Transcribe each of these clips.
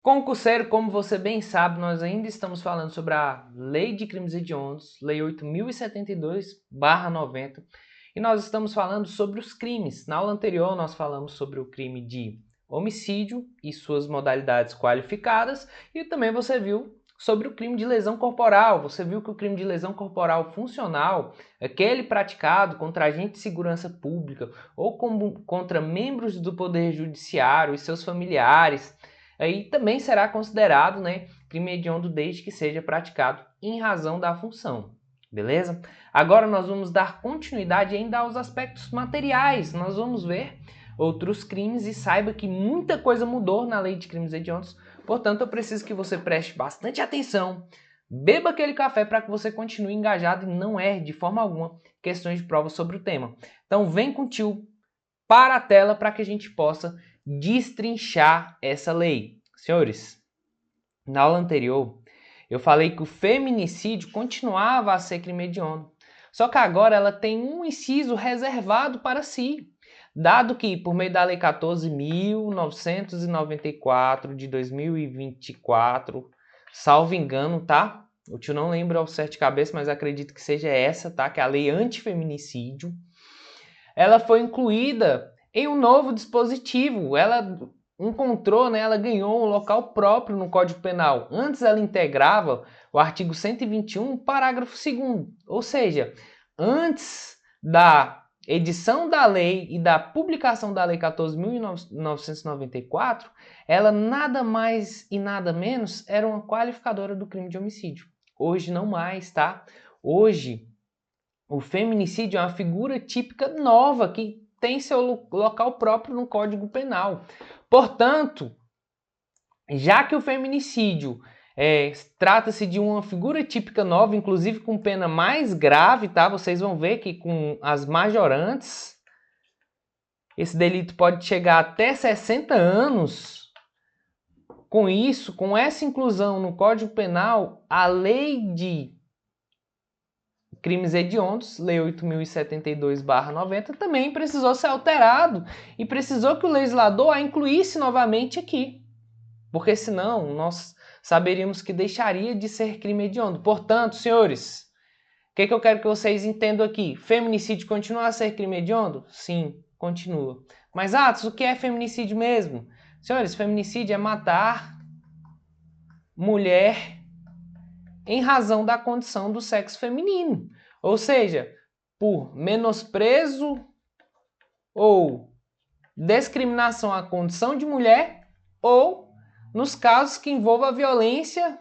Concurseiro, como você bem sabe, nós ainda estamos falando sobre a Lei de Crimes Hediondos, Lei 8.072/90, e nós estamos falando sobre os crimes. Na aula anterior, nós falamos sobre o crime de homicídio e suas modalidades qualificadas, e também você viu sobre o crime de lesão corporal. Você viu que o crime de lesão corporal funcional, aquele praticado contra agente de segurança pública ou contra membros do Poder Judiciário e seus familiares, aí também será considerado, crime hediondo desde que seja praticado em razão da função. Beleza? Agora nós vamos dar continuidade ainda aos aspectos materiais. Nós vamos ver outros crimes e saiba que muita coisa mudou na lei de crimes hediondos. Portanto, eu preciso que você preste bastante atenção, beba aquele café para que você continue engajado e não erre de forma alguma questões de prova sobre o tema. Então vem com o tio para a tela para que a gente possa destrinchar essa lei. Senhores, na aula anterior, eu falei que o feminicídio continuava a ser crime hediondo. Só que agora ela tem um inciso reservado para si, dado que, por meio da Lei 14.994 de 2024, salvo engano, tá? O tio não lembra ao certo de cabeça, mas acredito que seja essa, tá? Que é a Lei Antifeminicídio. Ela foi incluída em um novo dispositivo. Ela encontrou, ela ganhou um local próprio no Código Penal. Antes ela integrava o artigo 121, parágrafo 2º. Ou seja, antes da edição da lei e da publicação da Lei 14.994, ela nada mais e nada menos era uma qualificadora do crime de homicídio. Hoje não mais, tá? Hoje o feminicídio é uma figura típica nova que tem seu local próprio no Código Penal. Portanto, já que o feminicídio trata-se de uma figura típica nova, inclusive com pena mais grave, tá? Vocês vão ver que com as majorantes, esse delito pode chegar até 60 anos. Com isso, com essa inclusão no Código Penal, a lei de crimes hediondos, Lei 8.072/90, também precisou ser alterado e precisou que o legislador a incluísse novamente aqui, porque senão nós saberíamos que deixaria de ser crime hediondo. Portanto, senhores, o que eu quero que vocês entendam aqui? Feminicídio continua a ser crime hediondo? Sim, continua. Mas, Atos, o que é feminicídio mesmo? Senhores, feminicídio é matar mulher em razão da condição do sexo feminino. Ou seja, por menosprezo ou discriminação à condição de mulher, ou nos casos que envolvam a violência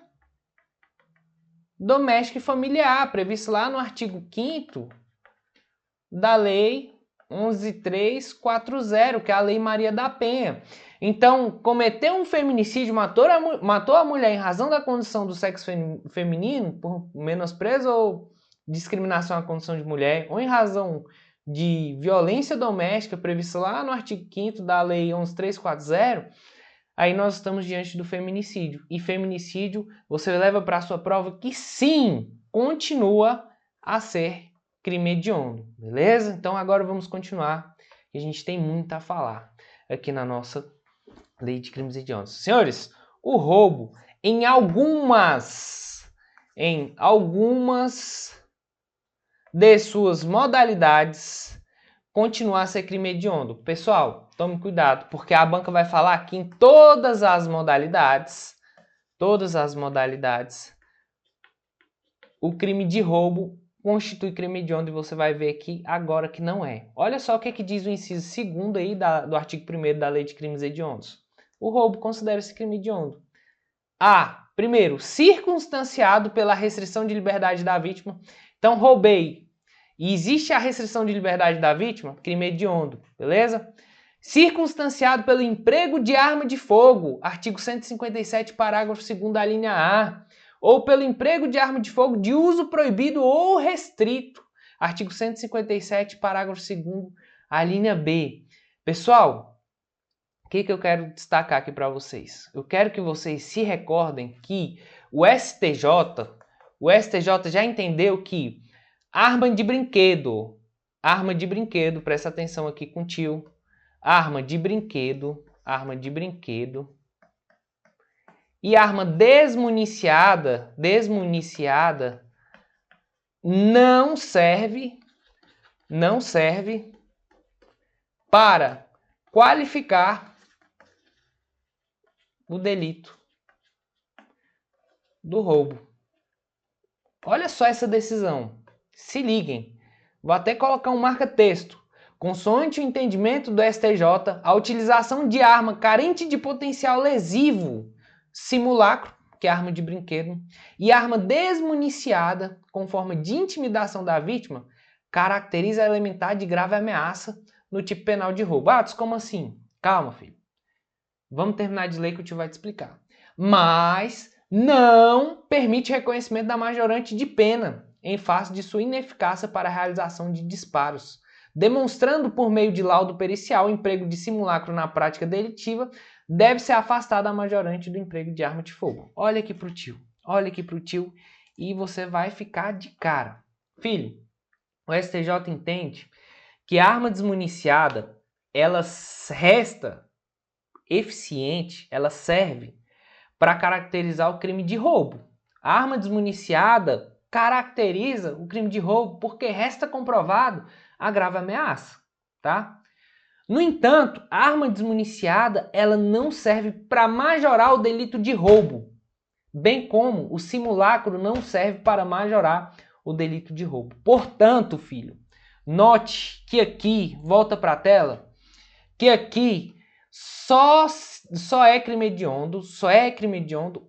doméstica e familiar, previsto lá no artigo 5º da Lei 11.340, que é a Lei Maria da Penha. Então, cometeu um feminicídio, matou a mulher em razão da condição do sexo feminino, por menosprezo ou discriminação à condição de mulher, ou em razão de violência doméstica, previsto lá no artigo 5º da Lei 11.340, aí nós estamos diante do feminicídio. E feminicídio, você leva para a sua prova que sim, continua a ser crime hediondo, beleza? Então agora vamos continuar, que a gente tem muito a falar aqui na nossa Lei de Crimes Hediondos. Senhores, o roubo em algumas de suas modalidades continuar a ser crime hediondo. Pessoal, tome cuidado, porque a banca vai falar que em todas as modalidades, o crime de roubo constitui crime hediondo e você vai ver aqui agora que não é. Olha só o que diz o inciso 2º aí do artigo 1º da Lei de Crimes Hediondos. O roubo considera-se crime hediondo. Primeiro, circunstanciado pela restrição de liberdade da vítima. Então, roubei e existe a restrição de liberdade da vítima, crime hediondo, beleza? Circunstanciado pelo emprego de arma de fogo, artigo 157, parágrafo 2º da linha A, ou pelo emprego de arma de fogo de uso proibido ou restrito, artigo 157, parágrafo 2º, a linha B. Pessoal, o que eu quero destacar aqui para vocês? Eu quero que vocês se recordem que o STJ já entendeu que arma de brinquedo, presta atenção aqui com o tio, arma de brinquedo e arma desmuniciada não serve para qualificar o delito do roubo. Olha só essa decisão. Se liguem. Vou até colocar um marca-texto. Consoante o entendimento do STJ, a utilização de arma carente de potencial lesivo, simulacro, que é arma de brinquedo, e arma desmuniciada, com forma de intimidação da vítima, caracteriza a elementar de grave ameaça no tipo penal de roubo. Atos, como assim? Calma, filho. Vamos terminar de ler que o tio vai te explicar. Mas não permite reconhecimento da majorante de pena em face de sua ineficácia para a realização de disparos, demonstrando por meio de laudo pericial o emprego de simulacro na prática delitiva, deve ser afastada a majorante do emprego de arma de fogo. Olha aqui pro tio e você vai ficar de cara. Filho, o STJ entende que a arma desmuniciada, ela resta eficiente, ela serve para caracterizar o crime de roubo. A arma desmuniciada caracteriza o crime de roubo porque resta comprovado a grave ameaça, tá? No entanto, a arma desmuniciada, ela não serve para majorar o delito de roubo, bem como o simulacro não serve para majorar o delito de roubo. Portanto, filho, note que aqui, volta para a tela, que aqui só é crime hediondo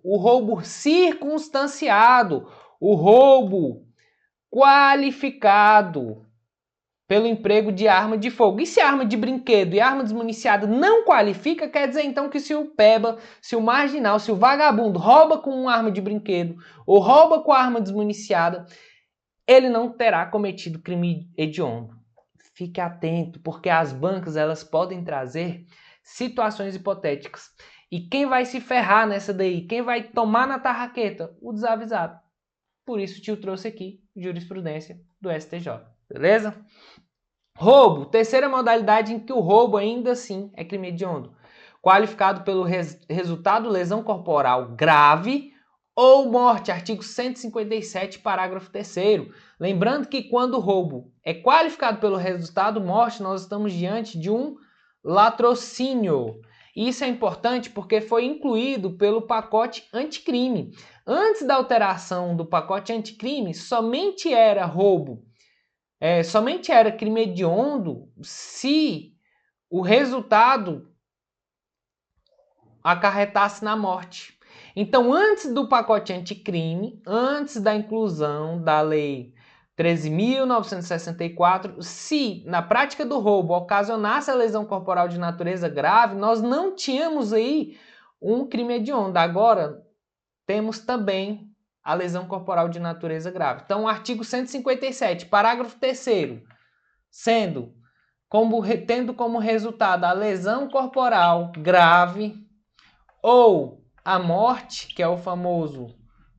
o roubo circunstanciado, o roubo qualificado pelo emprego de arma de fogo. E se a arma de brinquedo e arma desmuniciada não qualifica, quer dizer então que se o peba, se o marginal, se o vagabundo rouba com uma arma de brinquedo ou rouba com a arma desmuniciada, ele não terá cometido crime hediondo. Fique atento, porque as bancas elas podem trazer situações hipotéticas. E quem vai se ferrar nessa daí? Quem vai tomar na tarraqueta? O desavisado. Por isso o tio trouxe aqui jurisprudência do STJ. Beleza? Roubo. Terceira modalidade em que o roubo ainda assim é crime hediondo. Qualificado pelo resultado lesão corporal grave ou morte. Artigo 157, parágrafo 3º. Lembrando que quando o roubo é qualificado pelo resultado morte, nós estamos diante de um latrocínio. Isso é importante porque foi incluído pelo pacote anticrime. Antes da alteração do pacote anticrime, somente era roubo, somente era crime hediondo se o resultado acarretasse na morte. Então, antes do pacote anticrime, antes da inclusão da lei 13.964, se na prática do roubo ocasionasse a lesão corporal de natureza grave, nós não tínhamos aí um crime hediondo. Agora, temos também a lesão corporal de natureza grave. Então, o artigo 157, parágrafo 3º, tendo como resultado a lesão corporal grave ou a morte, que é o famoso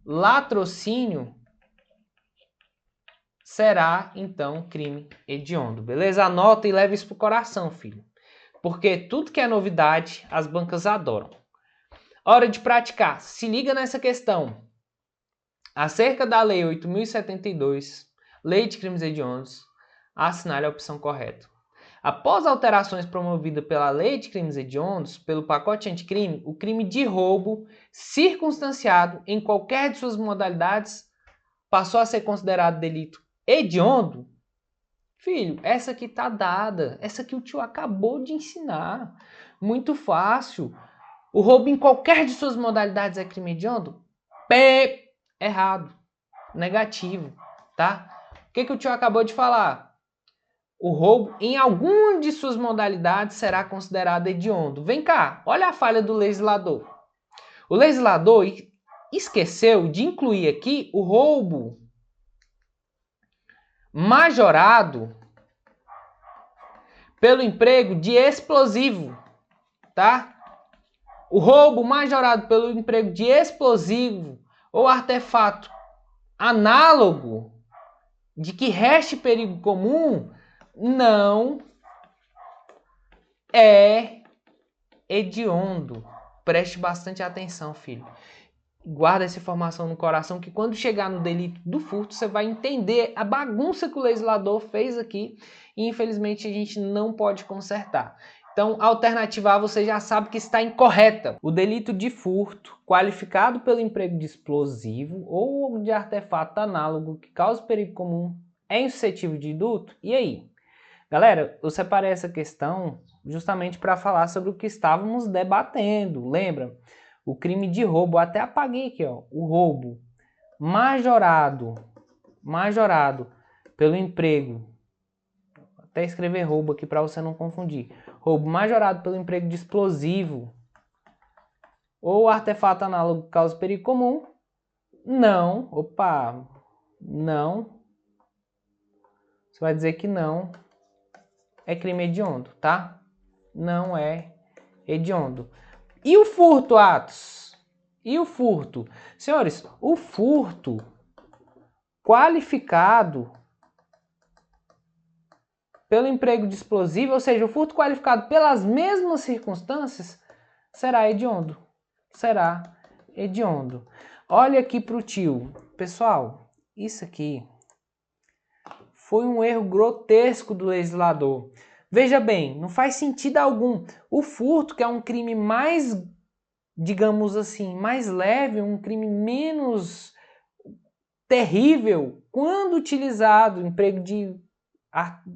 latrocínio, será, então, crime hediondo. Beleza? Anota e leva isso pro coração, filho. Porque tudo que é novidade, as bancas adoram. Hora de praticar. Se liga nessa questão. Acerca da Lei 8.072, Lei de Crimes Hediondos, assinale a opção correta. Após alterações promovidas pela Lei de Crimes Hediondos, pelo pacote anticrime, o crime de roubo circunstanciado em qualquer de suas modalidades passou a ser considerado delito hediondo. Filho, essa aqui tá dada. Essa aqui o tio acabou de ensinar. Muito fácil. O roubo em qualquer de suas modalidades é crime hediondo? Errado. Negativo, tá? O que o tio acabou de falar? O roubo em alguma de suas modalidades será considerado hediondo. Vem cá, olha a falha do legislador. O legislador esqueceu de incluir aqui o roubo majorado pelo emprego de explosivo, tá? O roubo majorado pelo emprego de explosivo ou artefato análogo de que reste perigo comum não é hediondo, Preste bastante atenção, filho. Guarda essa informação no coração, que quando chegar no delito do furto, você vai entender a bagunça que o legislador fez aqui e infelizmente a gente não pode consertar. Então, a alternativa A você já sabe que está incorreta. O delito de furto, qualificado pelo emprego de explosivo ou de artefato análogo que causa perigo comum, é insuscetível de indulto? E aí? Galera, eu separei essa questão justamente para falar sobre o que estávamos debatendo. Lembra? O crime de roubo, eu até apaguei aqui, ó, o roubo majorado pelo emprego. Vou até escrever roubo aqui para você não confundir. Roubo majorado pelo emprego de explosivo ou artefato análogo que causa perigo comum. Não, não. Você vai dizer que não é crime hediondo, tá? Não é hediondo. E o furto, Atos? E o furto? Senhores, o furto qualificado pelo emprego de explosivo, ou seja, o furto qualificado pelas mesmas circunstâncias, será hediondo. Será hediondo. Olha aqui para o tio. Pessoal, isso aqui foi um erro grotesco do legislador. Veja bem, não faz sentido algum. O furto, que é um crime mais, digamos assim, mais leve, um crime menos terrível, quando utilizado, emprego de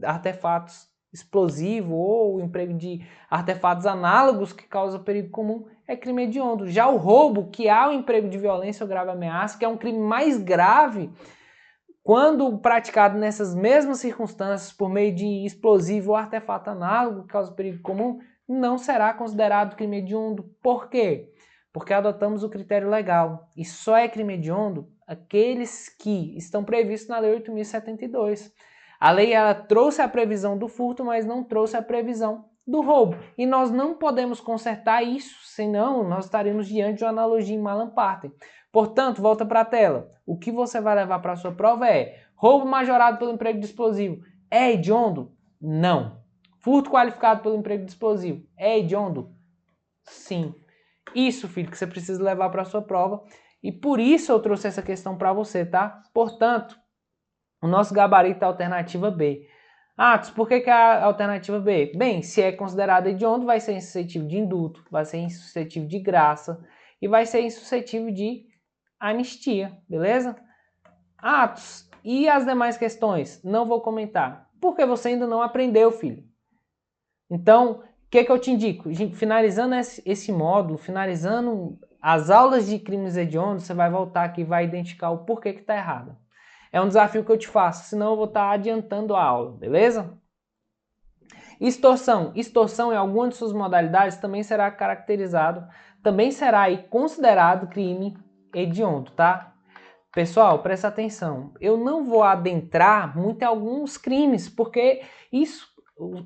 artefatos explosivos ou emprego de artefatos análogos que causam perigo comum, é crime hediondo. Já o roubo, que há o emprego de violência ou grave ameaça, que é um crime mais grave, quando praticado nessas mesmas circunstâncias por meio de explosivo ou artefato análogo que causa perigo comum, não será considerado crime hediondo. Por quê? Porque adotamos o critério legal. E só é crime hediondo aqueles que estão previstos na Lei 8.072. A lei ela trouxe a previsão do furto, mas não trouxe a previsão do roubo. E nós não podemos consertar isso, senão nós estaremos diante de uma analogia em Malam Partem. Portanto, volta para a tela. O que você vai levar para a sua prova é: roubo majorado pelo emprego de explosivo é hediondo? Não. Furto qualificado pelo emprego de explosivo é hediondo? Sim. Isso, filho, que você precisa levar para a sua prova. E por isso eu trouxe essa questão para você, tá? Portanto, o nosso gabarito é a alternativa B. Atos, por que é a alternativa B? Bem, se é considerado hediondo, vai ser insuscetível de indulto, vai ser insuscetível de graça e vai ser insuscetível de anistia, beleza? Atos, e as demais questões? Não vou comentar, porque você ainda não aprendeu, filho. Então, o que eu te indico? Finalizando esse módulo, finalizando as aulas de crimes hediondos, você vai voltar aqui e vai identificar o porquê que está errado. É um desafio que eu te faço, senão eu vou estar adiantando a aula, beleza? Extorsão. Extorsão em alguma de suas modalidades também será caracterizado, também será aí considerado crime hediondo, tá? Pessoal, presta atenção. Eu não vou adentrar muito em alguns crimes, porque isso,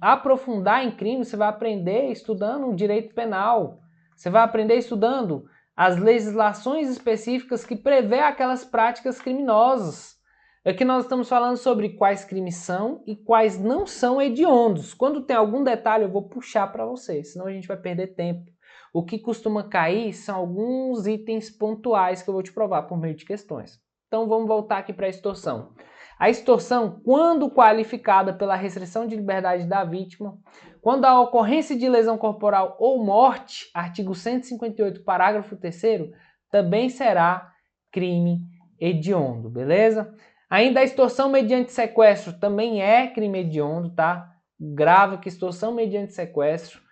aprofundar em crimes, você vai aprender estudando direito penal. Você vai aprender estudando as legislações específicas que prevê aquelas práticas criminosas. Aqui nós estamos falando sobre quais crimes são e quais não são hediondos. Quando tem algum detalhe eu vou puxar para vocês, senão a gente vai perder tempo. O que costuma cair são alguns itens pontuais que eu vou te provar por meio de questões. Então vamos voltar aqui para a extorsão. A extorsão, quando qualificada pela restrição de liberdade da vítima, quando a ocorrência de lesão corporal ou morte, artigo 158, parágrafo 3º, também será crime hediondo, beleza? Ainda a extorsão mediante sequestro também é crime hediondo, tá? Grava que extorsão mediante sequestro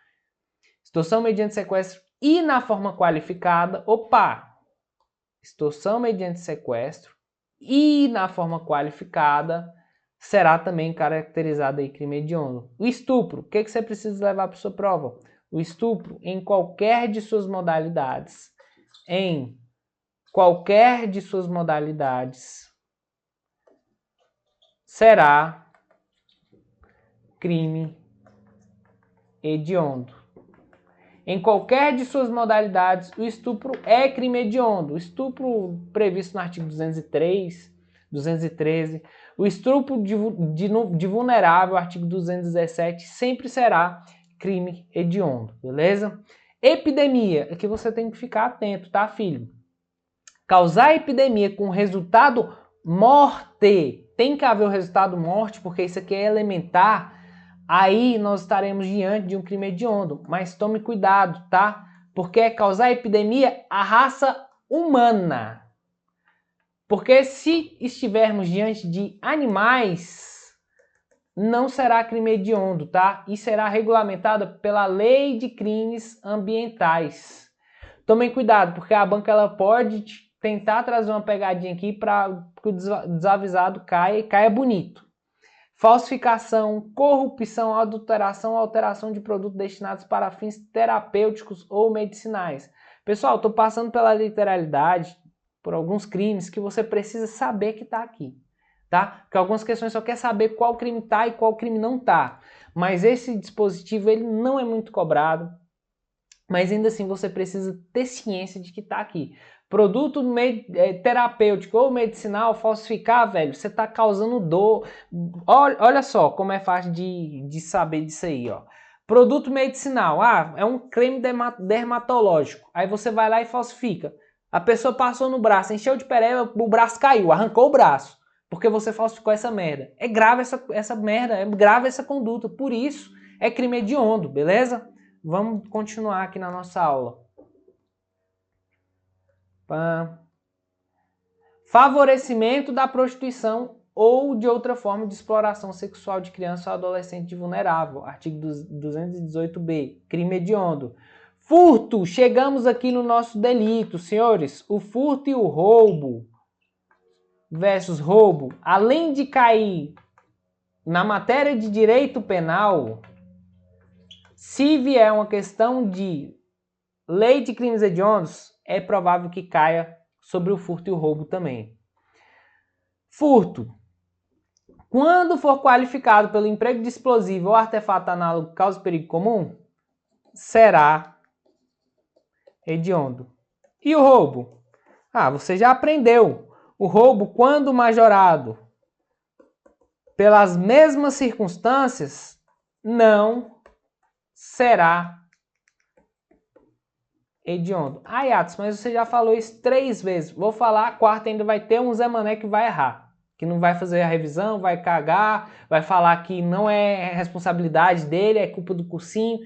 e na forma qualificada, extorsão mediante sequestro e na forma qualificada será também caracterizado aí crime hediondo. O estupro, o que você precisa levar para sua prova? O estupro em qualquer de suas modalidades, será crime hediondo. Em qualquer de suas modalidades, o estupro é crime hediondo. O estupro previsto no artigo 203, 213, o estupro de vulnerável, artigo 217, sempre será crime hediondo, beleza? Epidemia, é que você tem que ficar atento, tá, filho? Causar epidemia com resultado morte, tem que haver o resultado morte, porque isso aqui é elementar, aí nós estaremos diante de um crime hediondo. Mas tome cuidado, tá? Porque é causar epidemia à raça humana. Porque se estivermos diante de animais, não será crime hediondo, tá? E será regulamentado pela Lei de Crimes Ambientais. Tomem cuidado, porque a banca ela pode tentar trazer uma pegadinha aqui para que o desavisado caia e caia bonito. Falsificação, corrupção, adulteração, alteração de produtos destinados para fins terapêuticos ou medicinais. Pessoal, estou passando pela literalidade, por alguns crimes que você precisa saber que está aqui, tá? Porque algumas questões só quer saber qual crime está e qual crime não está. Mas esse dispositivo ele não é muito cobrado, mas ainda assim você precisa ter ciência de que está aqui. Produto terapêutico ou medicinal, falsificar, velho, você está causando dor. Olha só como é fácil de saber disso aí, ó. Produto medicinal, é um creme dermatológico. Aí você vai lá e falsifica. A pessoa passou no braço, encheu de pereba, o braço caiu, arrancou o braço. Porque você falsificou essa merda. É grave essa merda, é grave essa conduta. Por isso, é crime hediondo, beleza? Vamos continuar aqui na nossa aula. Favorecimento da prostituição ou de outra forma de exploração sexual de criança ou adolescente vulnerável. Artigo 218b. Crime hediondo. Furto. Chegamos aqui no nosso delito, senhores. O furto e o roubo versus roubo. Além de cair na matéria de direito penal, se vier uma questão de lei de crimes hediondos, é provável que caia sobre o furto e o roubo também. Furto. Quando for qualificado pelo emprego de explosivo ou artefato análogo que causa perigo comum, será hediondo. E o roubo? Você já aprendeu. O roubo, quando majorado pelas mesmas circunstâncias, não será hediondo. Yatos, mas você já falou isso 3 vezes. Vou falar a quarta, ainda vai ter um Zé Mané que vai errar. Que não vai fazer a revisão, vai cagar, vai falar que não é responsabilidade dele, é culpa do cursinho.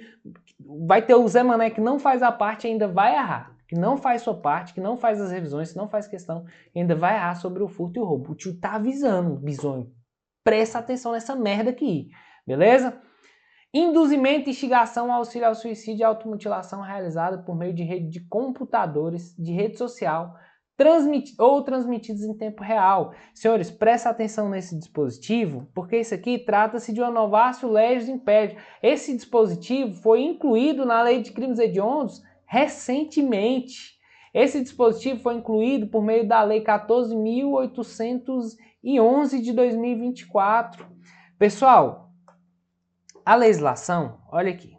Vai ter o Zé Mané que não faz a parte e ainda vai errar. Que não faz sua parte, que não faz as revisões, que não faz questão, e ainda vai errar sobre o furto e o roubo. O tio tá avisando, bisonho. Presta atenção nessa merda aqui, beleza? Induzimento, instigação, auxílio ao suicídio e automutilação realizada por meio de rede de computadores, de rede social, transmitidos em tempo real. Senhores, presta atenção nesse dispositivo, porque isso aqui trata-se de uma novatio legis império. Esse dispositivo foi incluído na Lei de Crimes Hediondos recentemente. Esse dispositivo foi incluído por meio da Lei 14.811 de 2024. Pessoal, a legislação, olha aqui,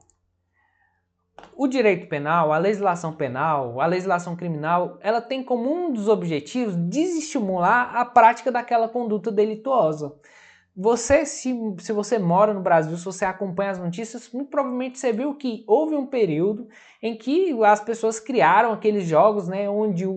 o direito penal, a legislação penal, a legislação criminal, ela tem como um dos objetivos desestimular a prática daquela conduta delituosa. Você, se você mora no Brasil, se você acompanha as notícias, muito provavelmente você viu que houve um período em que as pessoas criaram aqueles jogos, né, onde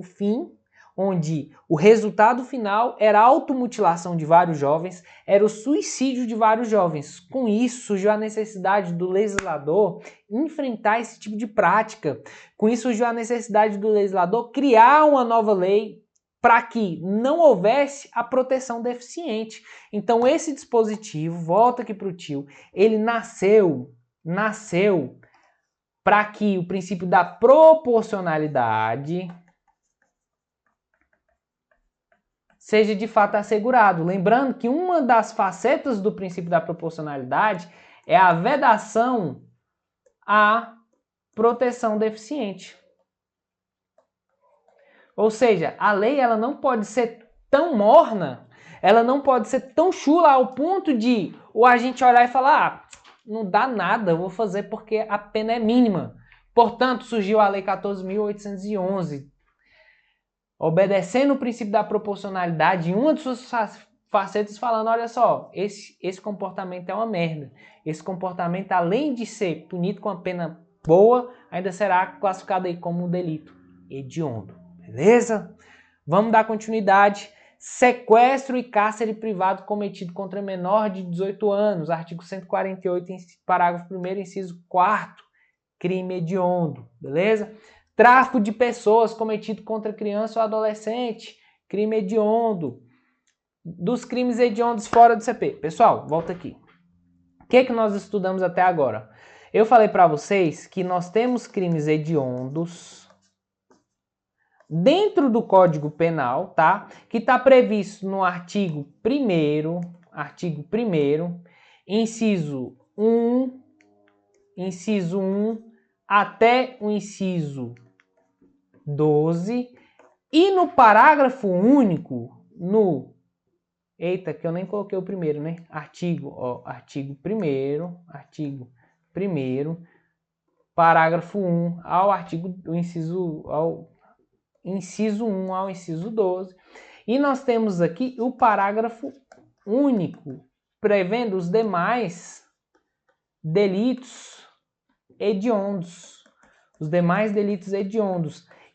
o resultado final era a automutilação de vários jovens, era o suicídio de vários jovens. Com isso, surgiu a necessidade do legislador enfrentar esse tipo de prática. Com isso, surgiu a necessidade do legislador criar uma nova lei para que não houvesse a proteção deficiente. Então, esse dispositivo, volta aqui para o tio, ele nasceu para que o princípio da proporcionalidade seja de fato assegurado. Lembrando que uma das facetas do princípio da proporcionalidade é a vedação à proteção deficiente. Ou seja, a lei ela não pode ser tão morna, ela não pode ser tão chula ao ponto de o agente olhar e falar, não dá nada, eu vou fazer porque a pena é mínima. Portanto, surgiu a Lei 14.811, obedecendo o princípio da proporcionalidade em uma de suas facetas, falando, olha só, esse comportamento é uma merda. Esse comportamento, além de ser punido com a pena boa, ainda será classificado aí como um delito hediondo, beleza? Vamos dar continuidade. Sequestro e cárcere privado cometido contra menor de 18 anos, artigo 148, parágrafo 1º, inciso 4º, crime hediondo, beleza? Tráfico de pessoas cometido contra criança ou adolescente, crime hediondo. Dos crimes hediondos fora do CP. Pessoal, volta aqui. O que nós estudamos até agora? Eu falei para vocês que nós temos crimes hediondos dentro do Código Penal, tá? Que está previsto no artigo 1º, inciso 1 até o inciso 12, e no parágrafo único, Eita, que eu nem coloquei o primeiro, né? Artigo 1º, parágrafo 1 ao inciso 1 ao inciso 12. E nós temos aqui o parágrafo único, prevendo os demais delitos hediondos.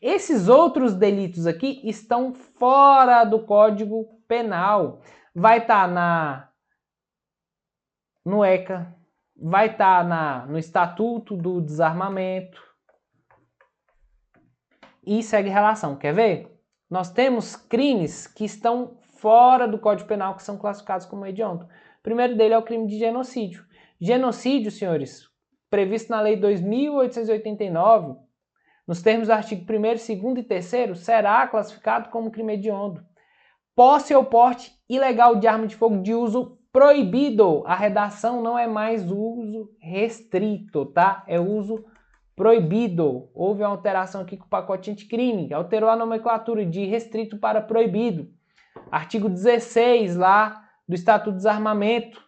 Esses outros delitos aqui estão fora do Código Penal. Vai estar no ECA, vai estar no Estatuto do Desarmamento e segue relação. Quer ver? Nós temos crimes que estão fora do Código Penal que são classificados como hediondo. O primeiro dele é o crime de genocídio. Genocídio, senhores, previsto na Lei 2.889, nos termos do artigo 1º, 2º e 3º, será classificado como crime hediondo. Posse ou porte ilegal de arma de fogo de uso proibido. A redação não é mais uso restrito, tá? É uso proibido. Houve uma alteração aqui com o pacote anticrime. Alterou a nomenclatura de restrito para proibido. Artigo 16 lá do Estatuto do Desarmamento.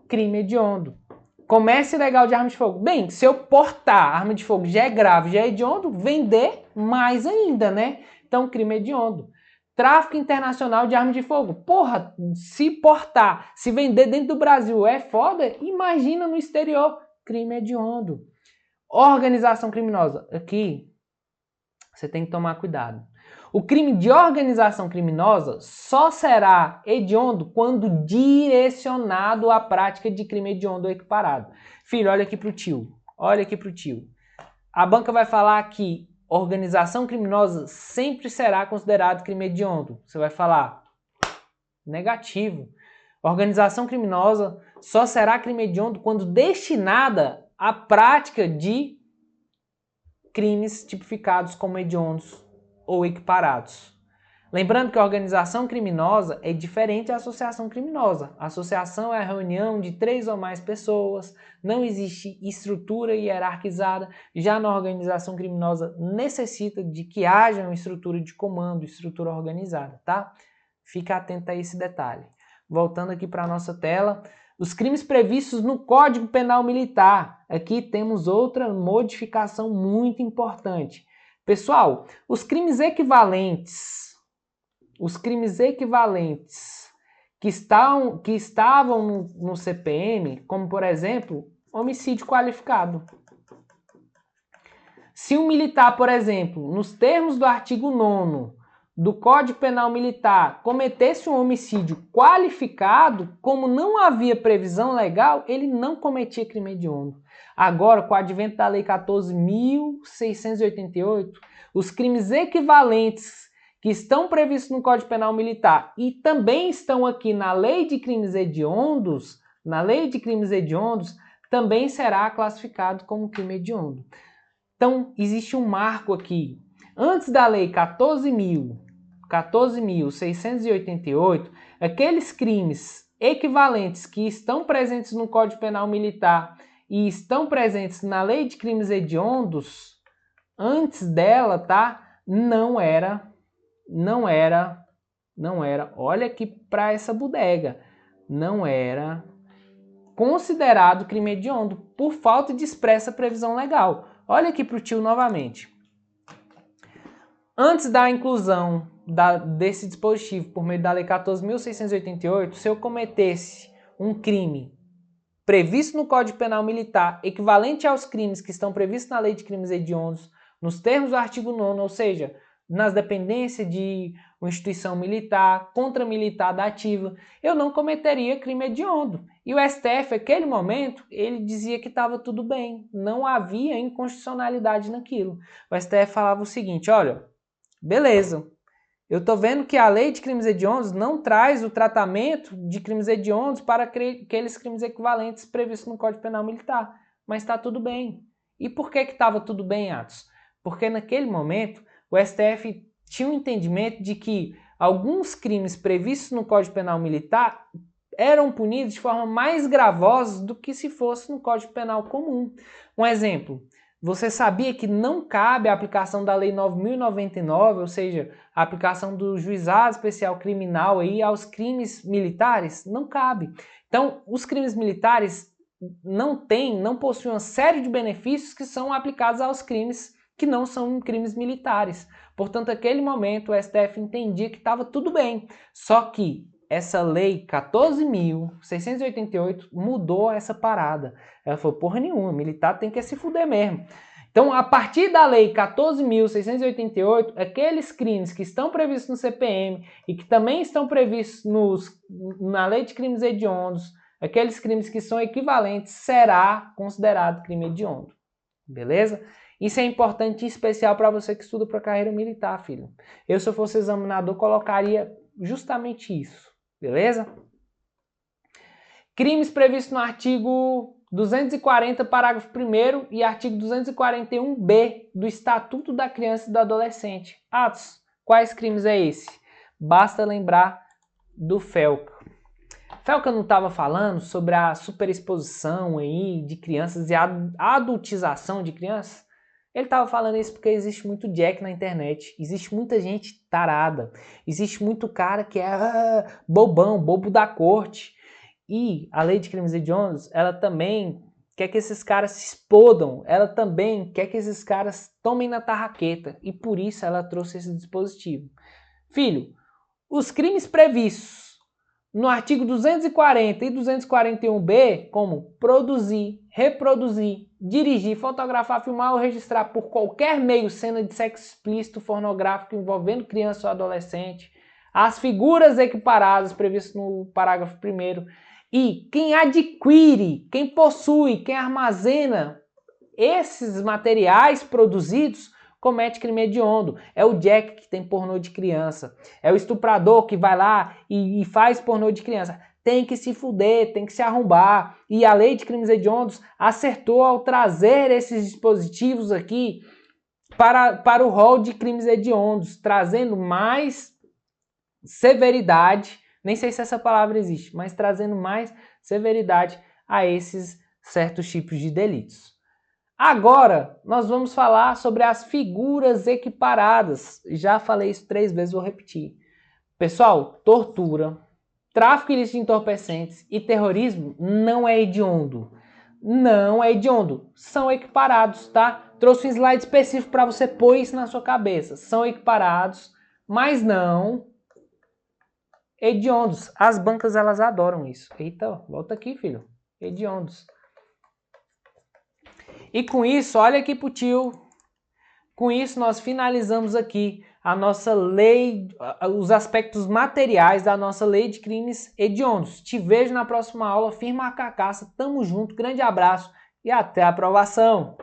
Crime hediondo. Comércio ilegal de arma de fogo. Bem, se eu portar arma de fogo já é grave, já é hediondo, vender mais ainda, né? Então, crime hediondo. Tráfico internacional de arma de fogo. Porra, se portar, se vender dentro do Brasil é foda, imagina no exterior. Crime hediondo. Organização criminosa. Aqui, você tem que tomar cuidado. O crime de organização criminosa só será hediondo quando direcionado à prática de crime hediondo ou equiparado. Filho, olha aqui pro tio. A banca vai falar que organização criminosa sempre será considerado crime hediondo. Você vai falar negativo. Organização criminosa só será crime hediondo quando destinada à prática de crimes tipificados como hediondos ou equiparados. Lembrando que a organização criminosa é diferente da associação criminosa. A associação é a reunião de 3 ou mais pessoas, não existe estrutura hierarquizada. Já na organização criminosa necessita de que haja uma estrutura de comando, estrutura organizada, tá? Fica atento a esse detalhe. Voltando aqui para a nossa tela, os crimes previstos no Código Penal Militar. Aqui temos outra modificação muito importante. Pessoal, os crimes equivalentes que estavam no CPM, como por exemplo, homicídio qualificado. Se um militar, por exemplo, nos termos do artigo 9º do Código Penal Militar, cometesse um homicídio qualificado, como não havia previsão legal, ele não cometia crime hediondo. Agora, com o advento da Lei 14.688, os crimes equivalentes que estão previstos no Código Penal Militar e também estão aqui na Lei de Crimes Hediondos, também será classificado como crime hediondo. Então, existe um marco aqui. Antes da Lei 14.688, aqueles crimes equivalentes que estão presentes no Código Penal Militar e estão presentes na Lei de Crimes Hediondos, antes dela, tá? Não era, olha aqui para essa bodega, não era considerado crime hediondo por falta de expressa previsão legal. Olha aqui para o tio novamente. Antes da inclusão desse dispositivo por meio da Lei 14.688, se eu cometesse um crime previsto no Código Penal Militar, equivalente aos crimes que estão previstos na Lei de Crimes Hediondos, nos termos do artigo 9º, ou seja, nas dependências de uma instituição militar, contra-militar da ativa, eu não cometeria crime hediondo. E o STF, naquele momento, ele dizia que estava tudo bem, não havia inconstitucionalidade naquilo. O STF falava o seguinte, olha, beleza, eu estou vendo que a lei de crimes hediondos não traz o tratamento de crimes hediondos para aqueles crimes equivalentes previstos no Código Penal Militar, mas está tudo bem. E por que estava tudo bem, Atos? Porque naquele momento o STF tinha um entendimento de que alguns crimes previstos no Código Penal Militar eram punidos de forma mais gravosa do que se fosse no Código Penal comum. Um exemplo, você sabia que não cabe a aplicação da Lei 9.099, ou seja, a aplicação do juizado especial criminal aí aos crimes militares? Não cabe. Então, os crimes militares não possuem uma série de benefícios que são aplicados aos crimes que não são crimes militares. Portanto, naquele momento, o STF entendia que estava tudo bem. Só que essa lei 14.688 mudou essa parada. Ela falou, porra nenhuma, militar tem que se fuder mesmo. Então, a partir da lei 14.688, aqueles crimes que estão previstos no CPM e que também estão previstos na lei de crimes hediondos, aqueles crimes que são equivalentes, será considerado crime hediondo. Beleza? Isso é importante e especial para você que estuda para carreira militar, filho. Eu, se eu fosse examinador, colocaria justamente isso. Beleza? Crimes previstos no artigo 240, parágrafo 1º e artigo 241b do Estatuto da Criança e do Adolescente. Atos, quais crimes é esse? Basta lembrar do Felca. Felca não estava falando sobre a superexposição aí de crianças e a adultização de crianças? Ele estava falando isso porque existe muito jack na internet, existe muita gente tarada, existe muito cara que é bobão, bobo da corte. E a lei de crimes hediondos, ela também quer que esses caras se explodam, ela também quer que esses caras tomem na tarraqueta, e por isso ela trouxe esse dispositivo. Filho, os crimes previstos no artigo 240 e 241b, como produzir, reproduzir, dirigir, fotografar, filmar ou registrar por qualquer meio cena de sexo explícito pornográfico envolvendo criança ou adolescente, as figuras equiparadas previstas no parágrafo 1º, e quem adquire, quem possui, quem armazena esses materiais produzidos comete crime hediondo. É o Jack que tem pornô de criança. É o estuprador que vai lá e faz pornô de criança. Tem que se fuder, tem que se arrombar. E a lei de crimes hediondos acertou ao trazer esses dispositivos aqui para o rol de crimes hediondos, trazendo mais severidade, nem sei se essa palavra existe, mas trazendo mais severidade a esses certos tipos de delitos. Agora, nós vamos falar sobre as figuras equiparadas. Já falei isso 3 vezes, vou repetir. Pessoal, tortura, tráfico ilícito de entorpecentes e terrorismo não é hediondo. Não é hediondo. São equiparados, tá? Trouxe um slide específico para você pôr isso na sua cabeça. São equiparados, mas não hediondos. As bancas, elas adoram isso. Eita, volta aqui, filho. Hediondos. E com isso, olha aqui pro tio, com isso nós finalizamos aqui a nossa lei, os aspectos materiais da nossa lei de crimes hediondos. Te vejo na próxima aula, firma a carcaça, tamo junto, grande abraço e até a aprovação!